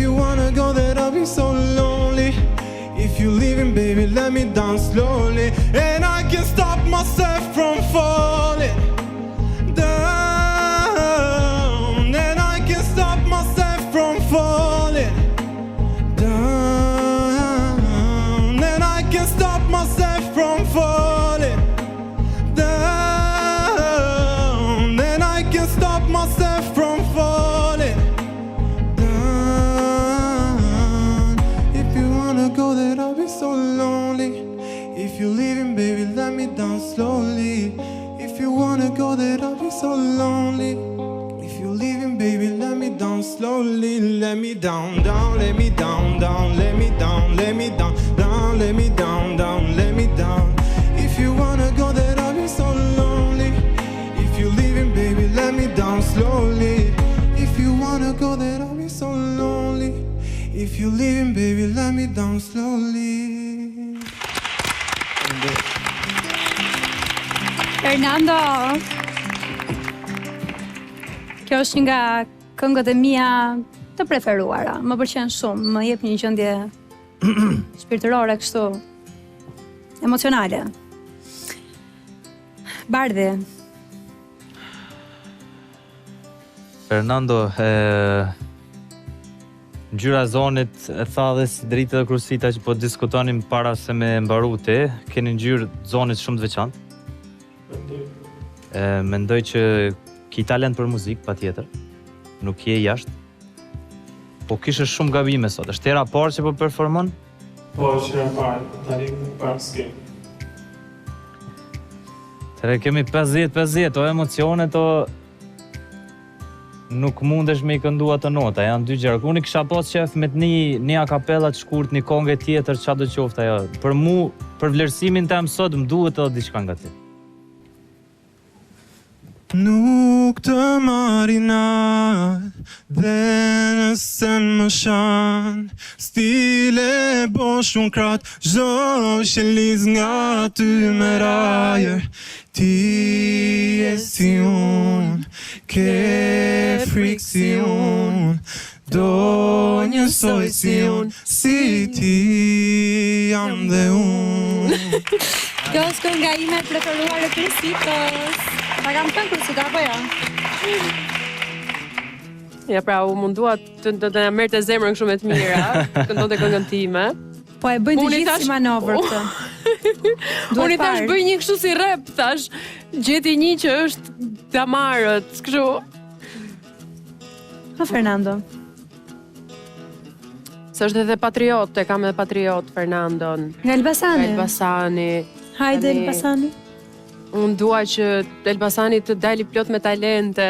you wanna go there, I'll be so lonely. If you're leaving, baby, let me down slowly. And I can't stop myself from falling down. And I can't stop myself from falling down. And I can't stop myself from falling down. And I can't stop myself from falling down. If you wanna go there, I'll be so lonely. If you're leaving, baby, let me down slowly. If you wanna go there, I'll be so lonely. If you're leaving, baby, let me down slowly. Let me down, down, let me down, down, let me down, let me down, down, let me down, down, let me down. If you wanna go there, I'll be so lonely. If you're leaving, baby, let me down slowly. If you wanna go there, I'll be so lonely. If you're leaving, baby, let me down slowly. Fernando. Kjo është nga këngët e mia të preferuara. Më pëlqen shumë, më jep një gjendje shpirtërore kështu emocionale. Bardhi. Fernando, ngjyra e zonit e tha dhe si dritë dhe krusita që po diskutonim para se me mbaru ti, keni ngjyrë zonit shumë të veçantë. Mendoj që ki talent për muzikë, patjetër. Nuk je jashtë. Po kishe shumë gabime sot. Është era parë që po performon? Po, që era parë, tani parë s'kem. Tere kemi 50-50, o emocionet, o nuk mundesh me i këndu ato nota, janë dy gjëra. Unë kisha pas qef me një akapella të shkurt, një kongë tjetër, çfarë do qoftë ajo. Për mu, për vlerësimin tem sot, më duhet edhe diçka nga ti. Nuk të marinat dhe nëse më shan stile bosh unë krat zho sheliz nga ty me rajer ti e si unë ke frik si unë do njësoj si unë si ti jam dhe unë. Kjo është nga ime preferuar e Krisitos. Ta kam thënë Krisita, apo ja? Ja, pra, u mundua të na merrte zemrën kështu me të mira, këndonte këngën time. Po e bëjnë të gjithë si manovër këtë. Unë i thash bëj një kështu si rap, thash, gjeti një që është damarët, kështu. Ha, Fernando. Së është edhe patriot, e kam edhe patriot, Fernandon. Nga Elbasani? Nga Elbasani. Hajde Elbasani. Unë dua që Elbasani të dali plot me talente,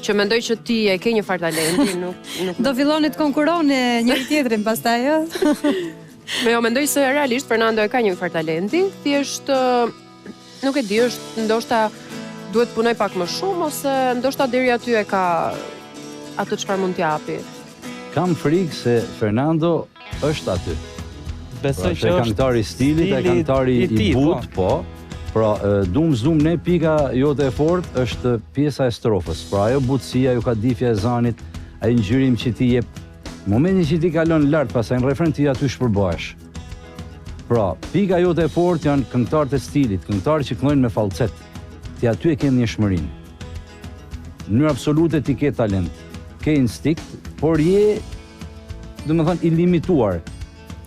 që mendoj që ti e ke një far talenti, nuk... Do filloni të konkuroni njëri tjetrin pastaj, jo? Me jo, mendoj se realisht Fernando e ka një far talenti, thjesht nuk e di, është ndoshta duhet punoj pak më shumë, ose ndoshta deri aty e ka atë çfarë mund t'japi. Kam frikë se Fernando është aty. Besoj që është këngëtari i stilit, e këngëtari i butë, po. Pra, dum ne pika jote e fort është pjesa e strofës. Pra, ajo butësia, ju ka difja e zanit, ai ngjyrim që ti jep. Momentin që ti kalon lart, pastaj në refren ti aty shpërbahesh. Pra, pika jote e fort janë këngëtarët e stilit, këngëtarët që këndojnë me falcet. Ti aty e ke ndjeshmërinë. Në mënyrë absolute ti ke talent, ke instinkt, por je, domethënë, i limituar.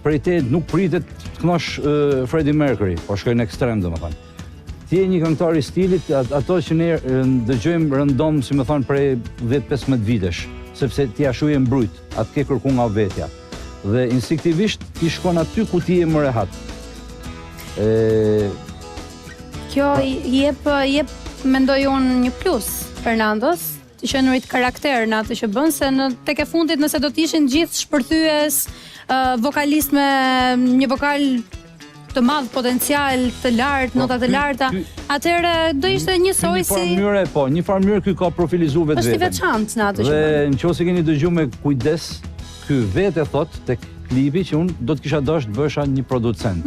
Prej te nuk pritet të kënosh Freddie Mercury, po shkojnë ekstrem, domethënë. Ti je një këngëtar i stilit, ato që ne dëgjojmë rëndom, si më thonë, prej 10-15 vitesh, sepse ti ashtu je mbrojt, atë ke kërku nga vetja. Dhe instinktivisht ti shkon aty ku ti je më rehat. Kjo jep mendoj unë një plus Fernandos, të qenurit karakter në atë që bën, se tek e fundit nëse do të ishin gjithë shpërthyes, vokalist me një vokal të madh, potencial të lartë, nota të larta, atëherë do ishte njësoj si... Një farë mënyrë ky ka profilizuar vetë vetën. Është i veçantë në atë që bën. Dhe nëse keni dëgjuar me kujdes, ky vetë thot tek klipi që unë do të kisha dashur të bësha një producent.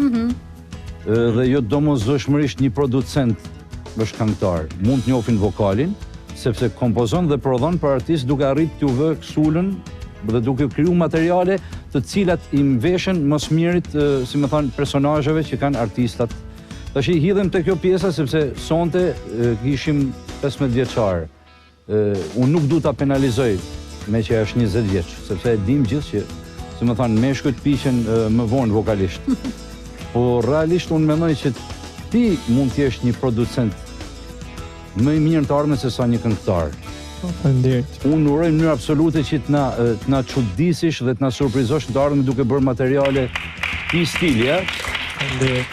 Dhe jo domosdoshmërisht një producent është këngëtar. Mund të njohin vokalin, sepse kompozon dhe prodhon për artist duke arritur t'u vë sulën dhe duke kriju materiale të cilat i mveshen më së mirit, si më thënë, personazheve që kanë artistat. Tash i hidhem te kjo pjesa sepse sonte kishim 15 vjeçar. Unë nuk du ta penalizoj me që është 20 vjeç, sepse e dim gjithë që, si më thënë, meshkujt piqen më vonë vokalisht. Po realisht unë mendoj që ti mund të jesh një producent më i mirë të ardhmen se sa një këngëtar. Faleminderit. Unë uroj në mënyrë absolute që të na çuditësh dhe të na surprizosh në të ardhmen duke bërë materiale i stili, ja? Faleminderit.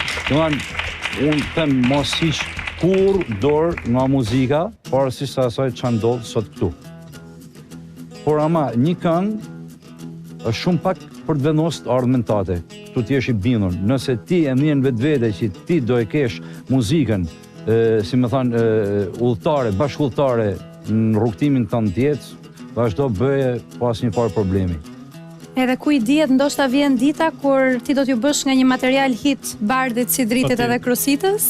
Unë them mos hiq kur dorë nga muzika, pavarësisht se asaj ç'a ndodh sot këtu. Por ama një këngë është shumë pak për të vendosur ardhmen tate. Tu ti jesh i bindur. Nëse ti e ndjen vetvete që ti do e kesh muzikën, si më thënë, udhëtare, bashkëudhëtare në rrugtimin tënd të jetës, vazhdo bëje pas një farë problemi. Edhe ku i dihet, ndoshta vjen dita kur ti do t'ju bësh nga një material hit Bardhit, Sidritit edhe Krusitës.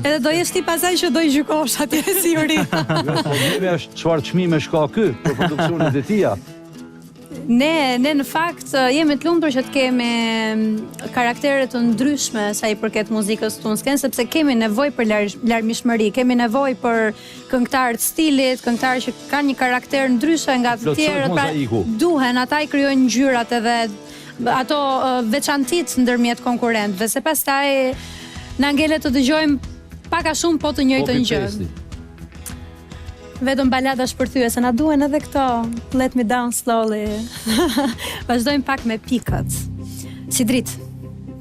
Edhe do jesh ti pasaj që do i gjykosh atje siguri. Problemi është çfarë çmime shka ky për produksionet e tia. Ne në fakt jemi të lumtur që të kemi karaktere të ndryshme sa i përket muzikës tonë sken, sepse kemi nevojë për larmishmëri, kemi nevojë për këngëtar të stilit, këngëtar që kanë një karakter ndryshe nga të tjerët, pra duhen, ata i krijojnë ngjyrat edhe ato veçantitë ndërmjet konkurrentëve, se pastaj na ngelet të dëgjojmë pak a shumë po të njëjtën gjë. Vetëm balada shpërthyese, na duhen edhe këto Let Me Down Slowly. Vazhdojmë pak me pikët. Sidrit,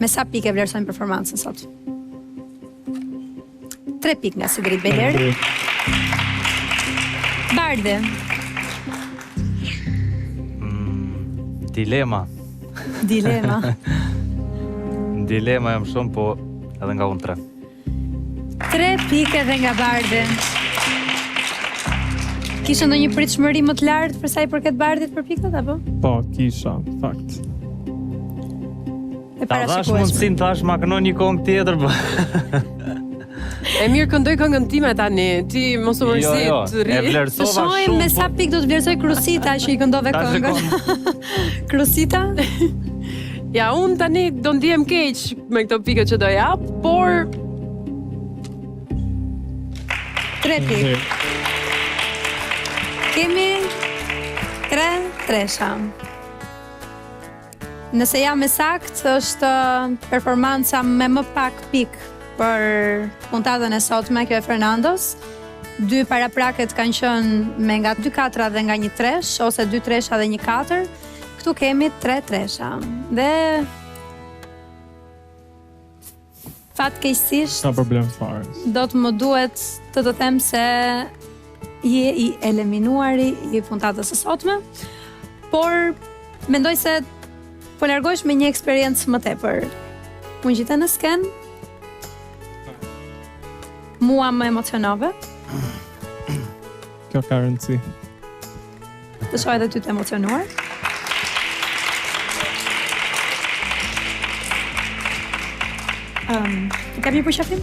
me sa pikë e vlerësojmë performancën sot? 3 pikë nga Sidrit Beheri. Bardhi. Dilema. Dilema jam shumë, po edhe nga unë 3. 3 pikë edhe nga Bardhi. Kisha ndonjë pritshmëri më të lartë për sa i përket Bardhit për pikët apo? Po, kisha, fakt. E Ta dhash mundësin tash ma kënon një këngë tjetër, po. E mirë, këndoj këngën time tani, ti mos u mërzit të ri. E vlerësova Të shohim shumë. me sa pikë do të vlerësoj Krusita që i këndove këngën. Krusita? Ja, unë tani do ndihem keq me këto pikët që do jap, por 3 pikë. Kemi 3-3. Nëse jam me sakt, është performanca me më pak pikë për puntatën e sotme, kjo e Fernandos. 2 parapraket kanë qenë me nga 2 katra dhe nga 1 tresh, ose 2 tresha dhe 1 katër. Këtu kemi 3 tresha. Dhe fatkeqësisht Ka problem fare. do të më duhet të them se je i eliminuari i puntatës së sotme, por mendoj se po largohesh me një eksperiencë më tepër. Unë gjithë në sken, mua më emocionove. Kjo ka rëndësi. Të shoh edhe ty të emocionuar. Të kam një përshafim?